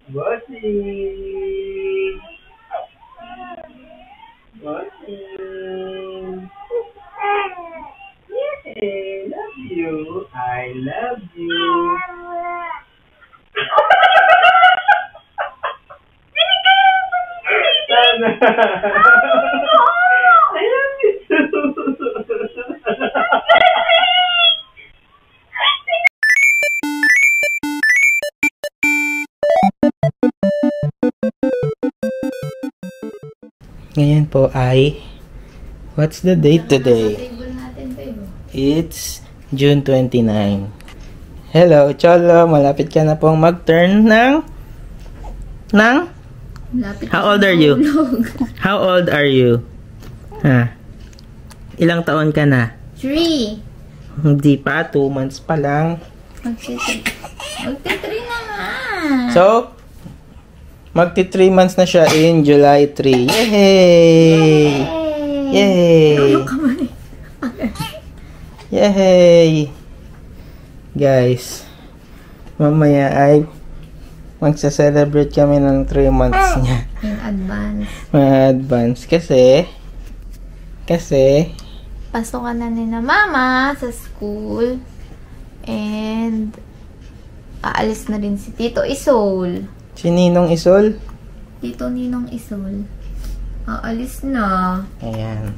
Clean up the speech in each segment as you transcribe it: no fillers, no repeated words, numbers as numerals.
Bossing! Bossing! Yay! Love you! I love you! Sana! I love you too! Ngayon po ay, what's the date today? It's June 29. Hello, Cholo. Malapit ka na pong mag-turn ng? How old are you? How old are you? Ha? Ilang taon ka na? 3. Hindi pa, 2 months pa lang. Magti-3 naman. So, magti-3 months na siya in July 3. Yay! Yay! Yay! Guys, mamaya ay magsa-celebrate kami ng 3 months niya. In advance. Advance. Kasi, Pasukan na ni na mama sa school. And, aalis na rin si Tito Isol. si Ninong Isol. Tito Ninong Isol. Aalis na. Ayan.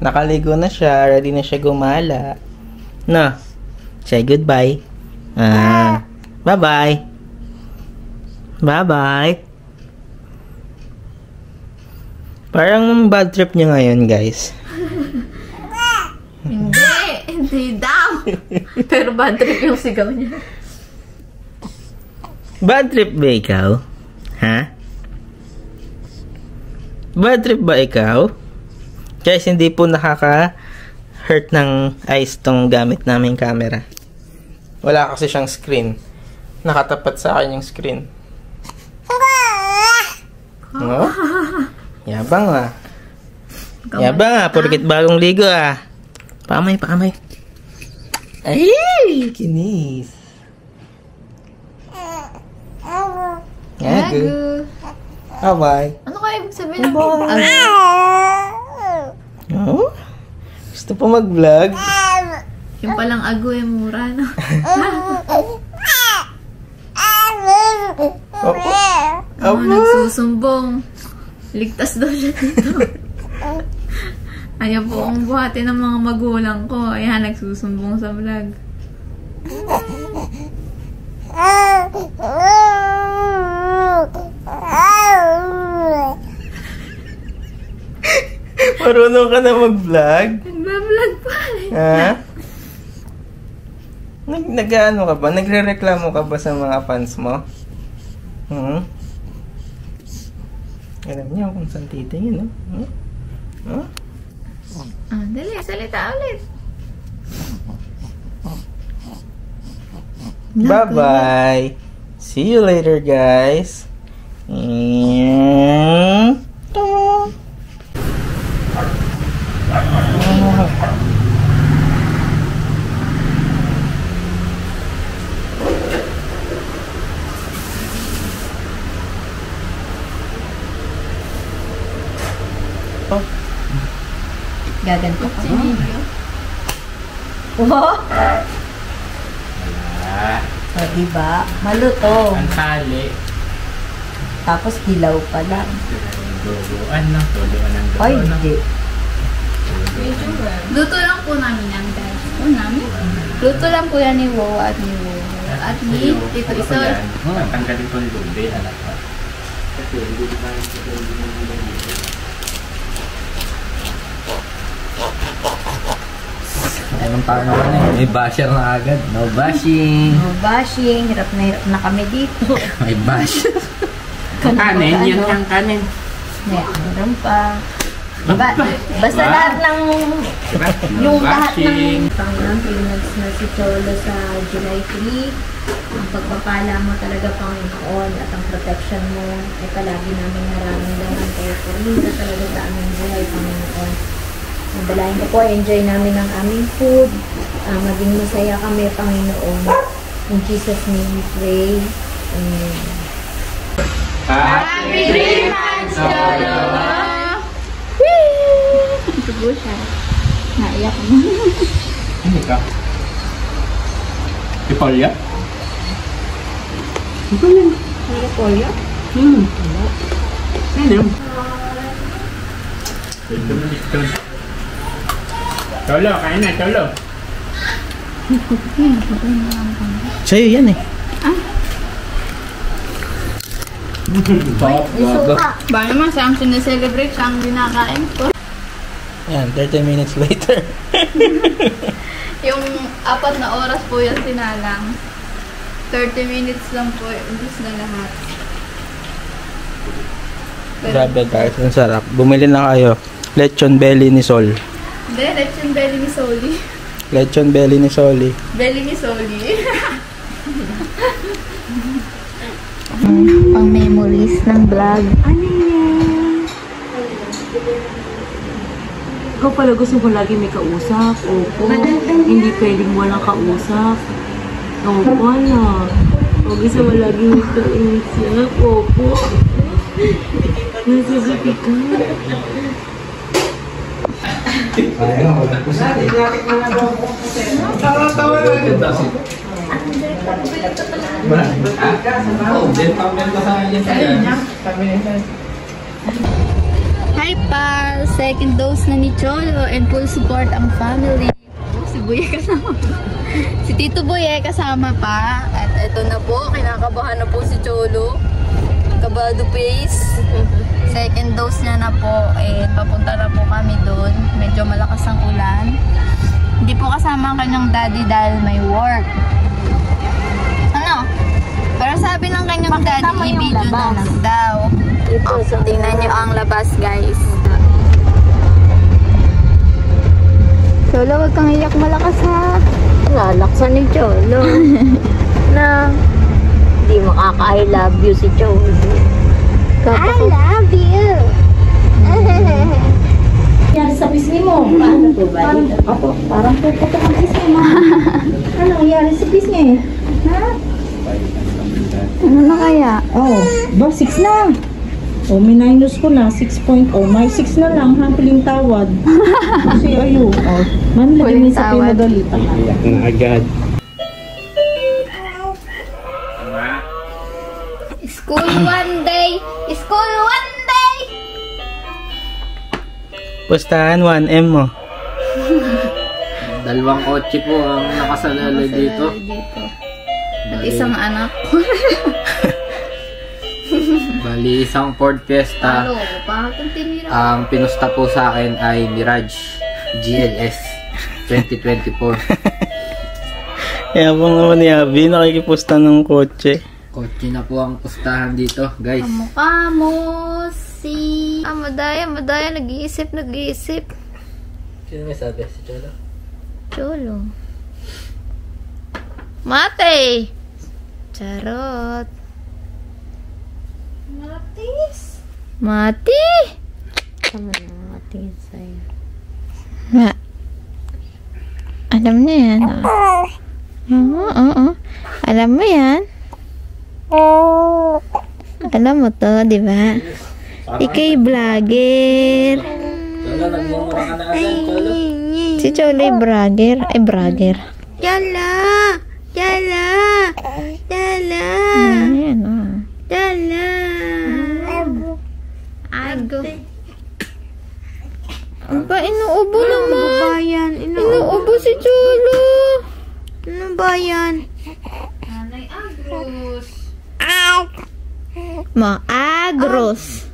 Nakaligo na siya. Ready na siya gumala. No. Say goodbye. Bye-bye. Bye-bye. Parang bad trip niya ngayon, guys. Hindi daw. Pero bad trip yung sigaw niya. Bad trip ba ikaw? Ha? Bad trip ba ikaw? Guys, hindi po nakaka-hurt ng eyes tong gamit naming camera. Wala kasi siyang screen. Nakatapat sa akin yung screen. No? Yabang ah. Yabang ah. Porkit bagong ligo ah. Paamay. Ay! Kinis. Gago. Bye-bye. Ano kaya ibig sabihin ng Oh? Gusto po mag-vlog? yung palang ago ay mura, no? Nagsusumbong. Ligtas daw siya dito. Ayaw po akong buhatin ng mga magulang ko. Ayan, nagsusumbong sa vlog. Marunong ka na mag-vlog? Nagbablog pa rin. Ha? Nag-ano ka ba? Nagre-reklamo ka ba sa mga fans mo? Alam niyo kung saan titingin, no? Dali, salita ulit. Bye-bye! See you later, guys! Gaganto ka ba? Wow! O, diba? Malutong. Ang tali. Tapos hilaw pa lang. Duluan na. Duluan ng Ay, hindi. Luto lang po namin yan, guys. Luto lang po yan ni Wow at ni Wow. At ni Tito Isol. Tanggalin ko yung lubi. Anak ko. Kasi hindi ba Anong paano na eh? May basher na agad. No bashing. No bashing. Hirap na kami dito. May bash. kanin? Yan ang kanin. Meron pa. Basta lahat ng yung lahat ng Panginoon, pinags na si Cholo sa July 3. Ang pagpapala mo talaga, Panginoon, at ang protection mo ay palagi namin nararamdaman. Kaya pulinda talaga sa aming buhay, Panginoon. Madalain ko po, enjoy namin ang aming food. Maging masaya kami, Panginoon. In Jesus' name we pray. Amen. po siya. Naiyak mo. Hindi ka. Ipolya? Repolyo? Hindi. Cholo, kain na, Cholo. Sa'yo yan eh. Ba naman siyang sineselebrate, siyang dinakain ko. Yan, 30 minutes later. Yung 4 na oras po yan sinalang. 30 minutes lang po, ubus na lahat. Grabe guys, ang sarap. Bumili na kayo. Lechon belly ni Sol. Hindi, lechon belly ni Soli. Lechon belly ni Soli. Belly ni Soli. Pang memories ng vlog. Ano yan? Ikaw pala gusto ko lagi may kausap. Opo. Hindi pwedeng walang kausap. Opo, ano. O gusto mo lagi may kausap. Opo. Nasasabi ka. Hi pa! Second dose na ni Cholo and full support ang family. Si Boye kasama. Si Tito Boye kasama pa. At ito na po, kinakabahan na po si Cholo. Kabado face. Second dose niya na po. Papunta na po kami doon. Medyo malakas ang ulan. Hindi po kasama ang kanyang daddy dahil may work. Ano? Pero sabi ng kanyang daddy, i-video na lang daw. Tingnan nyo ang labas, guys. Cholo, wag kang iyak malakas ha. Lalaksan ni Cholo. Na hindi makaka-I love you si Cholo. I love you. Yan sa pisngi mo. Paano po ba? Apo, parang puputok ang pisngi mo. Ano nangyari sa pisngi? Ha? Ano na kaya? Oh, ba 6 na. Oh, minus ko na 6.0. May 6 na lang, hampiling tawad. Kasi ayo. Oh, man lagyan sa pinagalitan. Iyak na agad. School one day! School one day! Pustahan 1M mo. Dalawang kotse po ang nakasalala dito. At isang anak ko. Bali, isang Ford Fiesta. Ang pinusta po sa akin ay Mirage GLS 2024. Yabang naman ni Abby, nakikipusta ng kotse. Kotse na po ang pustahan dito, guys. Kamukha mo si... Madaya, nag-iisip. Sino may sabi? Si Cholo? Cholo. Mate! Charot. Mati! Tama na, tingin sa'yo. Alam niya yan. Oo. Alam mo yan. Alam mo to, di ba? Ikay vlogger. Cholo, nagmumura ka na agad, Cholo. Si Cholo ay vlogger. Yala! Ayan, Yala! Ago. Ang ba, inuubo naman. Inuubo si Cholo. Ano ba yan? Nanay Agros. Agros.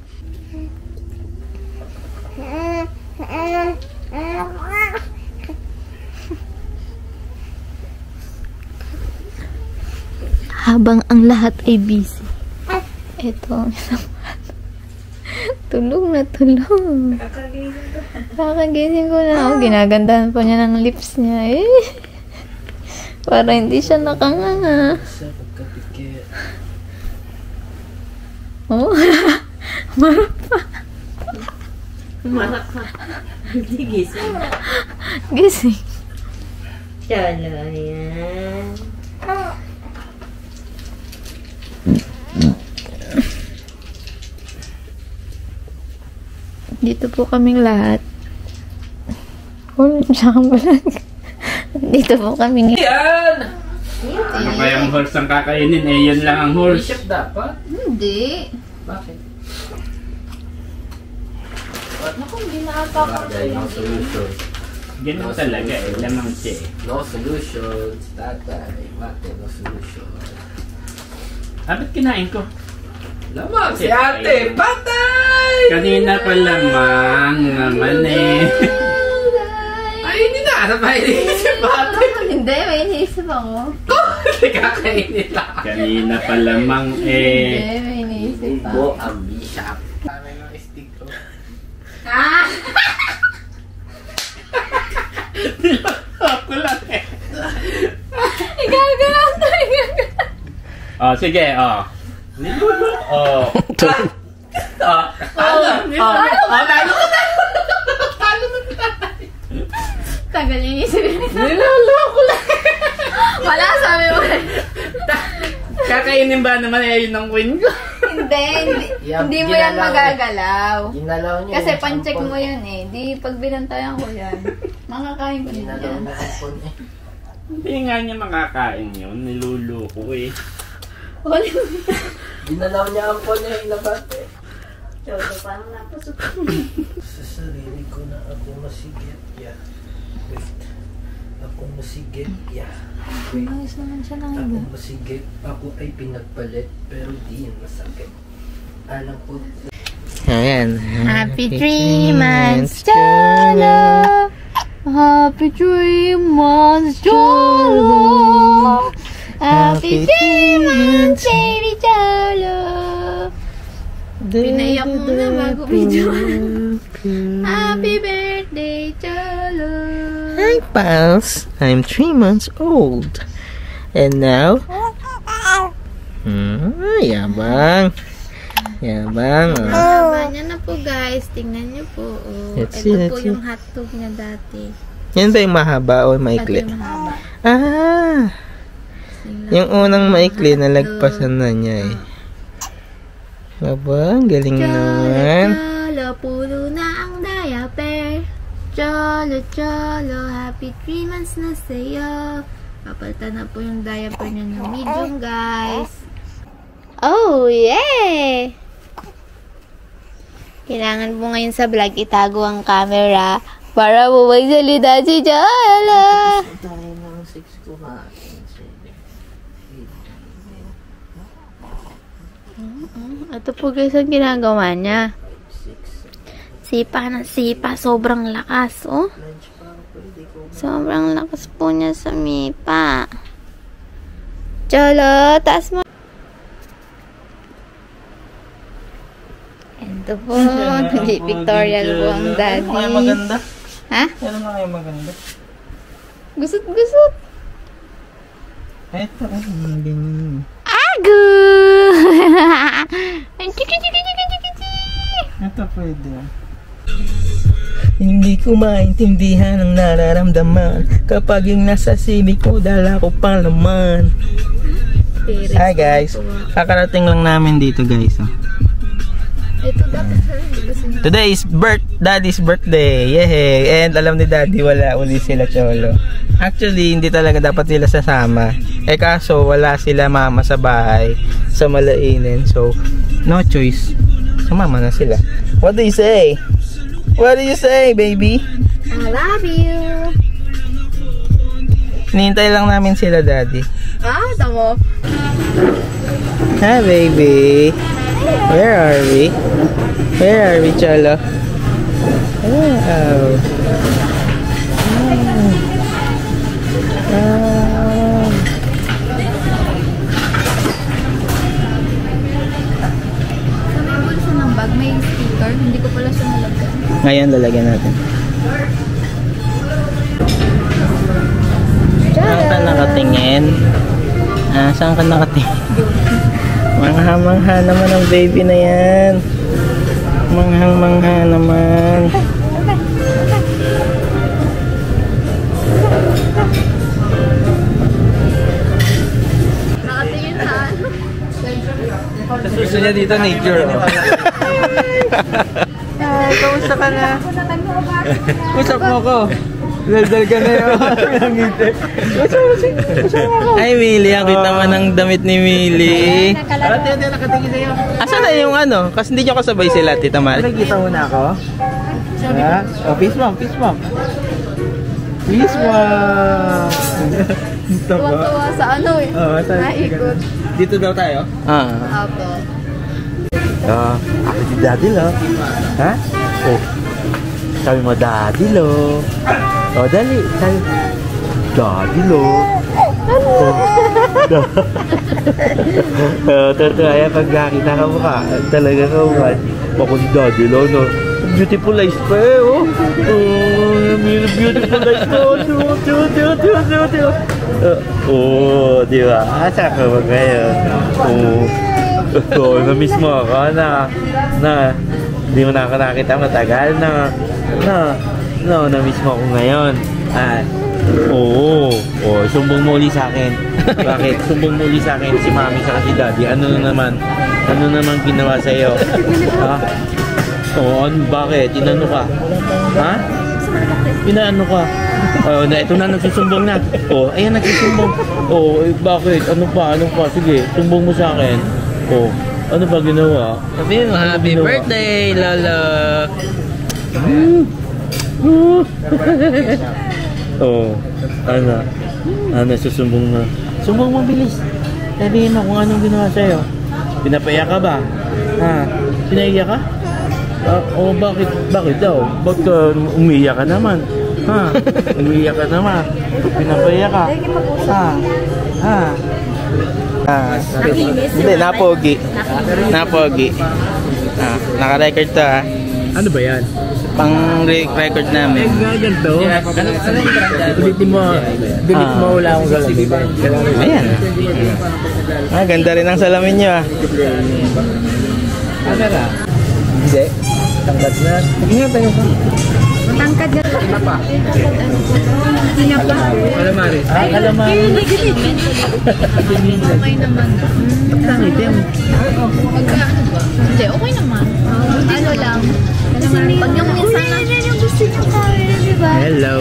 Habang ang lahat ay busy. Ito. Tulog. Kakagising ko na. Ginagandahan pa niya ng lips niya. Para hindi siya nakanganga. Oh. Marak pa. Gising. Cholo, yan. Dito po kaming lahat. Dito po kami ngayon. Yan! Ano ba yung horse ang kakainin? Eh, yun lang ang horse. Bishop dapat. Hindi. Bakit? Naku, hindi nakakapag No solution. Ganun talaga eh, lamang siya eh. No solution. Tatay. Bakit no solution? Ba't kinain ko? Lamang si ate! Patay! Kanina pa lamang naman eh. Ay, hindi na. Ano ba iniisip ate? Hindi, may iniisip ako. Kakainin lang. Kanina pa lamang Hindi, eh. may iniisip ako. Ubo ang bishop. Ano yung stick ko? Ah! Ako lang eh. Igagalaw na, igagalaw. Oh, sige, oh. Nilulo. Oh. Talo ko na! Tagal yung isip yun. Niloloko lang! Wala, sabi mo. Kakainin ba naman eh, yun ang queen ko? Hindi mo yan magagalaw. Ginalaw niya. Kasi pan-check mo yan eh. Di pag binantayan ko yan, makakain ko din Ginalaw yan. na hapon eh. Hindi nga niya makakain yun, niluluko eh. Ginalaw niya ang phone niya ilabas eh. Chodo, parang napasok. Sa sarili ko na ako masigit, yeah. Wait. Ako masigit, yeah. Wait. Ayos naman siya lang Ako iba. masigit, ako ay pinagpalit, pero di yan masakit. Alam ko. Ayan. Happy 3 months, Cholo! Happy 3 months, Cholo! Happy 3 months, baby Cholo! Pinaiyak muna bago video. Happy birthday, Cholo! Hi, pals. I'm 3 months old. And now... Yabang. Yabang. Oh. Haba niya na po, guys. Tingnan niyo po. Oh. Let's see, Ito let's po see. yung hotdog niya dati. Yan ba yung mahaba o Ito maikli? yung mahaba. Ah! Yung unang maikli, nalagpasan na niya eh. Aba, ang galing naman. Cholo, pulo na ang diaper. Cholo, cholo, happy 3 months na sa'yo. Papalitan na po yung diaper niya ng medium, guys. Oh, yeah! Kailangan po ngayon sa vlog itago ang camera para po magsalita si Cholo. Tayo ng 6 kumain. Ito po guys ang ginagawa niya. Sipa ng sipa. Sobrang lakas, oh. Sobrang lakas po niya sa mipa. Cholo, taas mo. Ito po. Nag-pictorial po ang daddy. Ano kayo maganda? Ha? Ano na kayo maganda? Gusot-gusot. Eto, ganyan. Agu! Chiki-chiki-chiki-chiki-chiki! Ito pwede. Hindi ko maintindihan ang nararamdaman kapag yung nasa sibig ko dala ko pa naman. Hi guys, kakarating lang namin dito guys. Oh. Ito dapat Today is Daddy's birthday. Yay! And alam ni Daddy wala uli sila Cholo. Actually, hindi talaga dapat sila sasama. Eh kaso wala sila mama sa bahay sa Malainan. So, no choice. Sumama na sila. What do you say? What do you say, baby? I love you. Hinihintay lang namin sila, Daddy. Ah, tamo. Hi, baby. Where are we? Where are we, Cholo? Wow. Sa may bulsa ng bag, may sticker. Hindi ko pala siya nalagyan. Ngayon, lalagyan natin. Saan ka nakatingin? Saan ka nakatingin? Mangha-mangha naman ang baby na yan. Manghang-mangha naman. Nakatingin saan? Gusto niya dito nature. Hi, kamusta ka na? Usap mo ko. Daldal ka na yun. Ay, Mili. Ang kita naman ng damit ni Mili. Asan na yung ano? Kasi hindi nyo kasabay sila, Tita Mal. Nakikita mo na ako? Ha? Oh, peace mom, peace mom. Peace mom. Tuwa-tuwa sa ano eh. Naikot. Dito daw tayo? Apo. Ako si Daddy Lo. Ha? Oh. Sabi mo, Daddy Lo. Oh, dali. Sabi, Daddy Lo. Totoo, ay pag nakita ka mukha, talaga ka mukha. Ako si Daddy Lo, no? Beautiful eyes pa eh, oh. Beautiful eyes pa, oh. Di ba? Asa ka ba ngayon? Na-miss mo ako na hindi mo na ako nakita matagal na-miss mo ako ngayon. Sumbong mo uli sa akin. Bakit? Sumbong mo uli sa akin si Mami sa si Daddy. Ano naman ginawa sa'yo? Ha? Bakit? Inano ka? Ha? Inaano ka? Ito na, nagsusumbong na. Ayan, nagsusumbong. Bakit? Ano pa? Sige, sumbong mo sa akin. Ano ba ginawa? Sabi mo, happy birthday, Lolo! Ano, susumbong na. Sumbong mo, bilis. Sabihin mo kung anong ginawa sa'yo. Pinapaya ka ba? Ha? Pinaiya ka? Bakit daw? Bakit umiiyak ka naman? Ha? Umiiyak ka naman? Pinapaya ka? Ha? Hindi, napogi. Naka-record to ha. Ano ba yan? Pang-record namin. Ganito? Delete mo wala akong salamin. Ayan. Ganda rin ang salamin nyo ah. Ano na? Hindi. Tangkad na. Tingnan tayo ka. Matangkad na. Tinapa. Tinapa. Calamares. Calamares. Okay naman. Tangit yan. Hindi, okay naman. Ano lang. Pag yung minsan na yung gusto nyo camera, diba? Hello.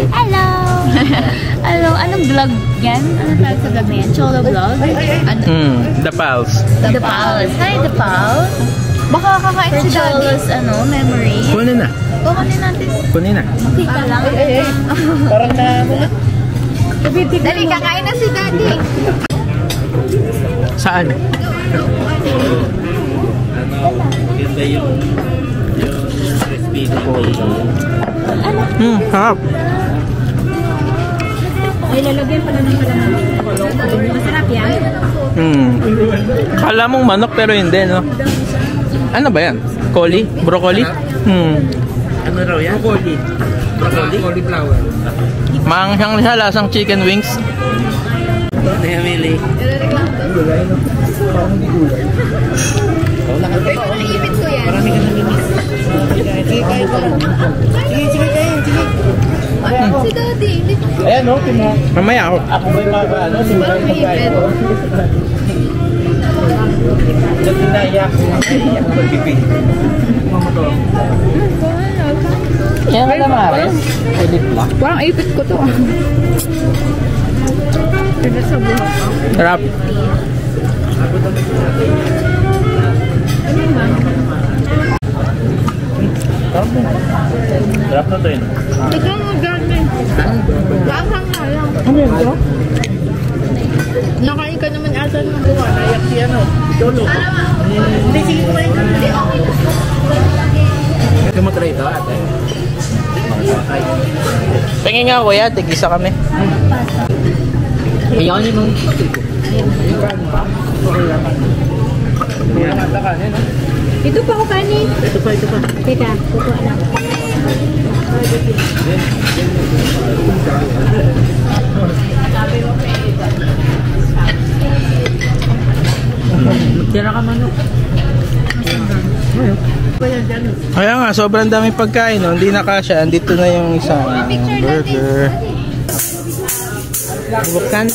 Hello, anong vlog yan? Ano tayo sa vlog na yan? Cholo vlog? The Pals. The Pals. Hi, The Pals. Baka kakain si Cholo's memory. Kunin na. Kunin na. Okay ka lang. Parang na Dali, kakain na si Daddy. Saan? Maganda yung crispy ko. Harap. Ay, lalagyan pala ng masarap yan. Kala mong manok pero hindi, no? Ano ba yan? Coli? Broccoli? Ano raw yan? Broccoli. Cauliflower. Maanghang siya, lasang chicken wings. Emily. Naipit ko yan. Marami ka namimiss. Sige, kain ko lang. Sige, kain. Sige. Si Daddy. Ayan, no? Timo. Mamaya ako. Ako ba yung ano? Parang maipit. Diyan naiyak. Naiyak ko pipi. Yan na Maris. Parang ipit ko to. Pwede sa buhok. Sarap. Sarap na to yun. Ito mo gano'n. Langhang na lang. Ano yun to? Nakain ka naman ata ng buwan. Naiyak si ano? Cholo. Hindi, sige kumain ka. Hindi, okay. Ito mo try ito, ate. Pingin nga kuya, tig-isa kami. Ayaw niyo nung Ito pa ako kanin. ito pa. Teka, kukuha lang. Tira ka manok. Kaya nga, sobrang daming pagkain, no? Hindi na kasya. Andito na yung isang burger. Bubuksan.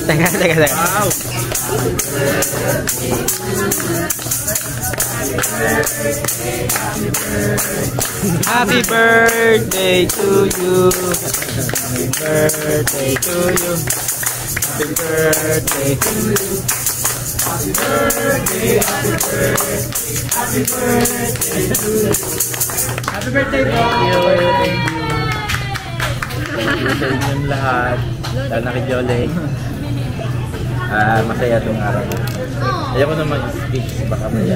Teka. Wow. Happy birthday to you. Happy birthday to you. Happy birthday to you. Happy birthday, happy birthday, happy birthday to you. Happy birthday po. Thank you. Sa inyong lahat. Lalo kay Jole. Masaya itong araw. Ayaw ko na mag-speech. Baka maya.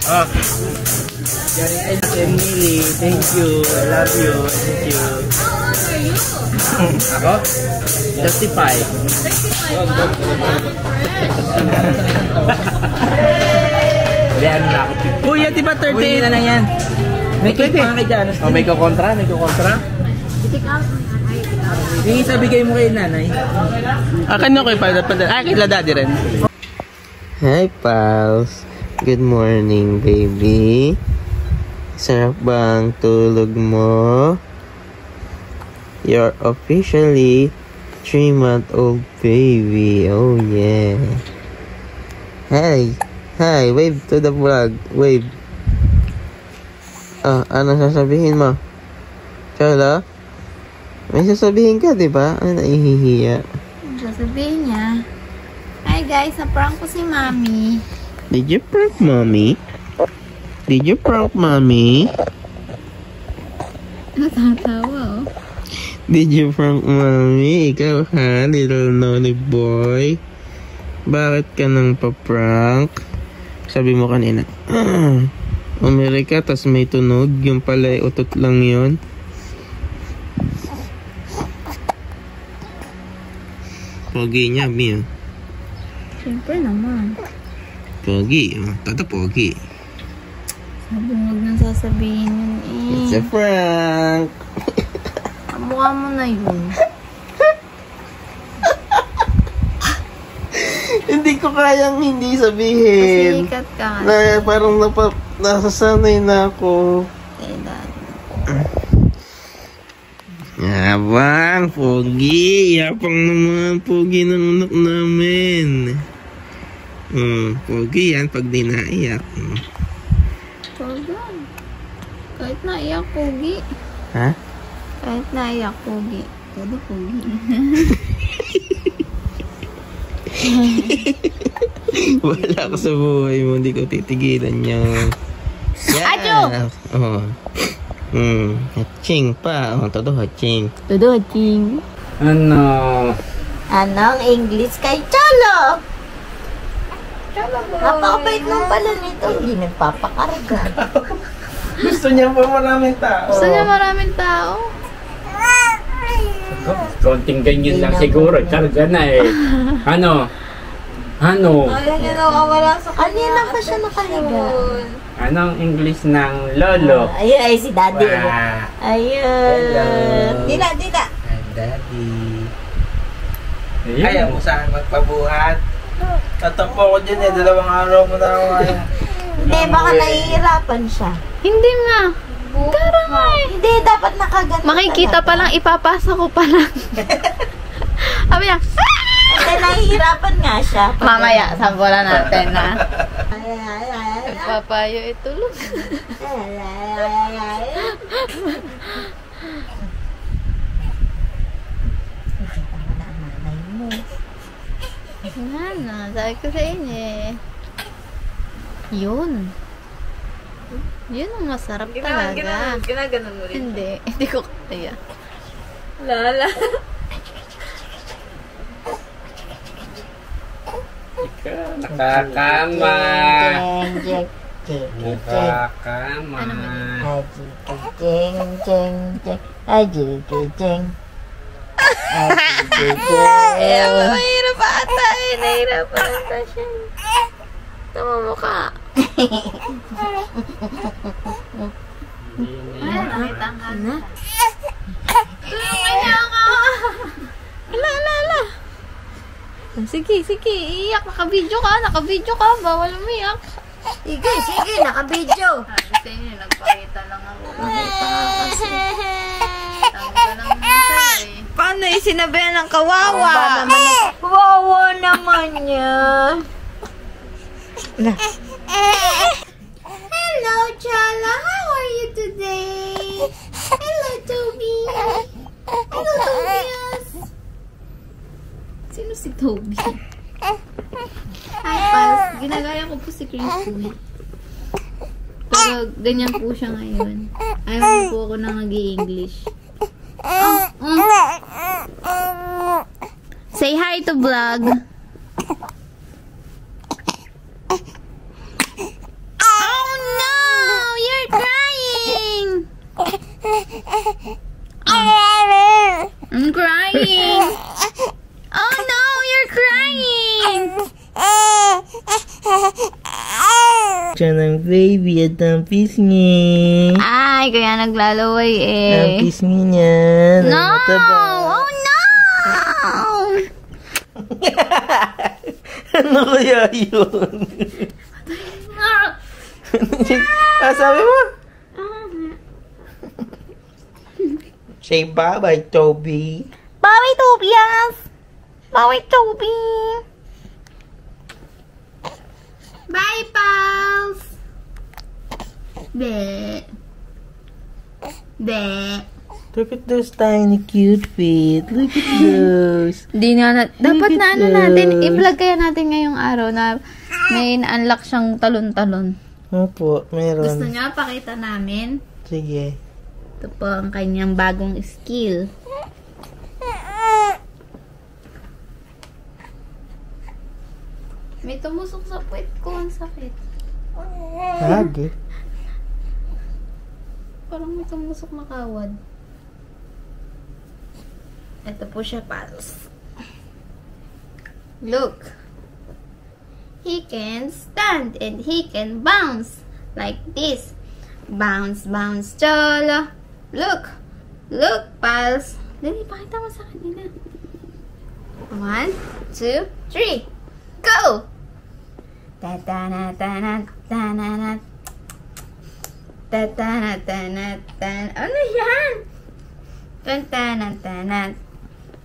Oh. Emily, thank you. I love you. Thank you. Ako? 35. Yan na ako. Kuya, di ba 38 na lang yan? May pa kay Janus. Oh, may kukontra? May kukontra? Yung isa bigay mo kay nanay. Akin na kay Father. Kay Daddy rin. Hi, pals. Good morning, baby. Sarap bang tulog mo? You're officially 3-month-old baby. Oh, yeah. Hi. Hi. Wave to the vlog. Wave. Ano sasabihin mo? Chola? May sasabihin ka, di ba? Ano naihihiya? Sasabihin niya, hi guys, na-prank ko si Mami. Did you prank mommy? Did you prank mommy? Natatawa, oh. Did you prank mommy? Ikaw ha, little naughty boy? Bakit ka nang pa-prank? Sabi mo kanina, umiri ka, tas may tunog. Yung pala, utot lang yun. Pogi niya, Mia. Siyempre naman. Pogi, tata pogi. Sabi mo, huwag nang sasabihin yun eh. It's a prank! Mukha mo na yun. Hindi ko kayang hindi sabihin. Sikat ka. Na, parang nasasanay na ako. Yabang, pogi. Yapang naman, pogi ng anak namin. Pogi yan pag di naiyak. Pogi. Kahit naiyak, pogi. Ha? Kahit naiyak, pogi. Todo pogi. Wala ka sa buhay mo, hindi ko titigilan yan. Acho! Oh. Haching pa. Todo haching. Todo haching. Ano? Anong English kay Cholo? Napakabait nung pala nito. Hindi nagpapakarga. Gusto niya pa maraming tao. Gusto niya maraming tao. Konting ganyan lang siguro. Karga na eh. Ano? Ayaw niya nakawala sa kanya. Kanina pa siya nakahiga. Anong English ng lolo? Ayun, ay si Daddy. Wow. Ayun. Dila. Hi, Daddy. Ayun. Ayaw mo saan magpabuhat. Tatampo ko dyan eh. 2 araw mo na ako ngayon. Hindi, baka nahihirapan siya. Hindi nga. Tara nga eh. Hindi, dapat nakaganto. Makikita pa lang, ipapasa ko pa lang. Sabi niya, Hindi, nahihirapan nga siya. mamaya, sampulan natin na. Papayo itulog. Ano, sabi ko sa inyo eh. Yun. Yun ang masarap talaga. Ginaganon mo rin. Hindi ko kaya. Lala. Nakakama. Jeng. Nakakama. Mahirap ata eh. Nahirap ata siya. Tama mo ka. Nakita ka na. Tulungan niya ako. Ala. Sige, iiyak. Naka-video ka. Bawal umiyak. Sige, naka-video. Sabi sa inyo, nagpakita lang ako. Nakita nga kasi. Tanggal lang sa'yo eh. Paano sinabihan ng kawawa? Kawawa naman niya. Na. Hello, Chala. How are you today? Hello, Toby. Hello, Tobias. Sino si Toby? Hi, Pals. Ginagaya ko po si Chris. Pero ganyan po siya ngayon. Ayaw po ako na nag-i-English. Say hi to vlog. Oh no! You're crying! I'm crying! Oh no! You're crying! Diyan ang baby at ang pisngi. Ay, kaya naglalaway eh. Ang pisngi niya. No! Oh no! Ano kaya yun? Sabi mo? Say bye-bye, Toby. Bye, Tobias! Bye, Toby! Bye, pals! Be. Be. Look at those tiny cute feet. Look at those. Di na, dapat na ano those. natin, i-vlog kaya natin ngayong araw na may na-unlock siyang talon-talon. Opo, meron. Gusto niya pakita namin? Sige. Ito po ang kanyang bagong skill. May tumusok sa puwet ko. Ang sakit. Hagi. Parang may tumusok na kawad. Ito po siya, pals. Look. He can stand and he can bounce like this. Bounce, bounce, Cholo. Look. Look, pals. Dali, pakita mo sa kanila. 1, 2, 3. Go! Ta-ta-na-ta-na, ta-na-na. Ta-ta-na-ta-na, ta-na. Ano yan? Ta-ta-na-ta-na.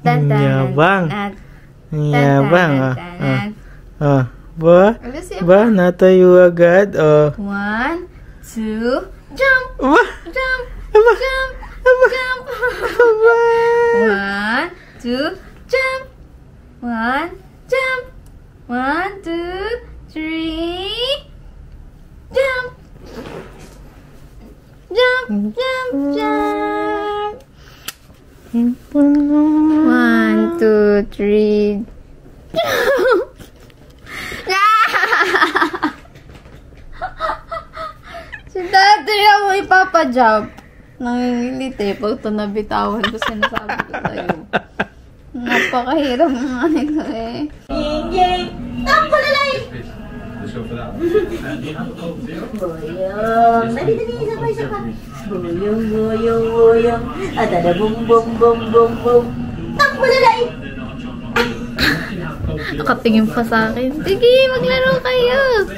Yabang. Yabang, Ba? Ba? Natayo agad, 1, 2, jump! Ba? Jump! Aba? Jump! Aba? Jump! Aba? 1, 2, jump! 1, jump! 1, 2, 3, jump! Jump! Jump! Jump! 1, 2, 3, jump! Si Daddy ako ipapajump. Nangingilit eh. Pag ito nabitawan ko, sinasabi ko sa'yo. Napakahirap nga nito eh. Yay! Tampulalay! Boyong! Dali, isa pa. Boyong, boyong, boyong. At ada bum, bum, bum, bum, bum. Tampulalay! Nakatingin pa sa akin. Sige, maglaro kayo!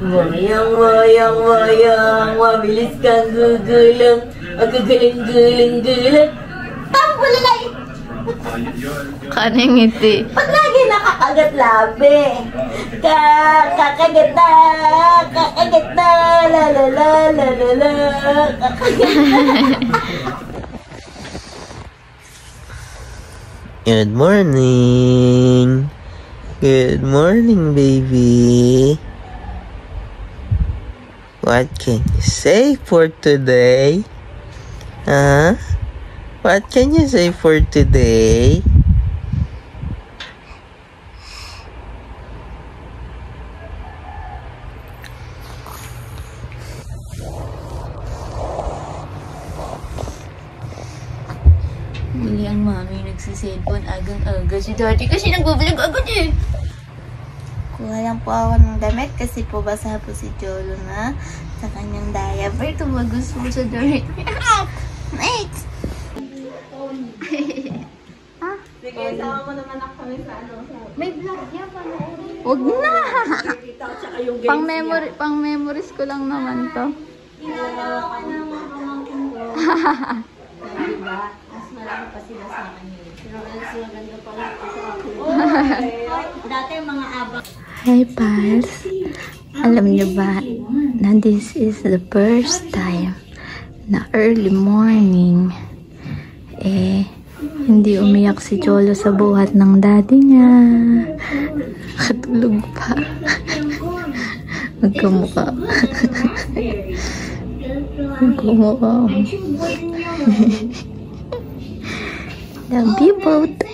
Boyong, boyong, boyong, mabilis kang gugulong, guguling-guling-guling. Tampulalay! Kaning ngiti. Pag lagi nakakagat labi. Kakagat na, la la la la la la, Good morning. Good morning, baby. What can you say for today? Huh? What can you say for today? Muli ang mami nagsiselfon agang-aga. Si Daddy kasi nagbabalag agad eh. Kuha lang po ako ng damit kasi po basa po si Cholo na sa kanyang diaper. Tumagos po sa dirt. Mate! Sige, sama mo naman ako kami sa ano. May vlog yan, panoorin. Huwag na! Pang memories ko lang naman to. Ginagawa ka na mga pamangkin ko. Diba? Mas marami pa sila sa akin. Pero mas maganda pala ito sa akin. Hi, pals. Alam niyo ba na this is the first time na early morning hindi umiyak si Cholo sa buhat ng daddy niya. Katulog pa. Magkamukha. Magkamukha. Love you both.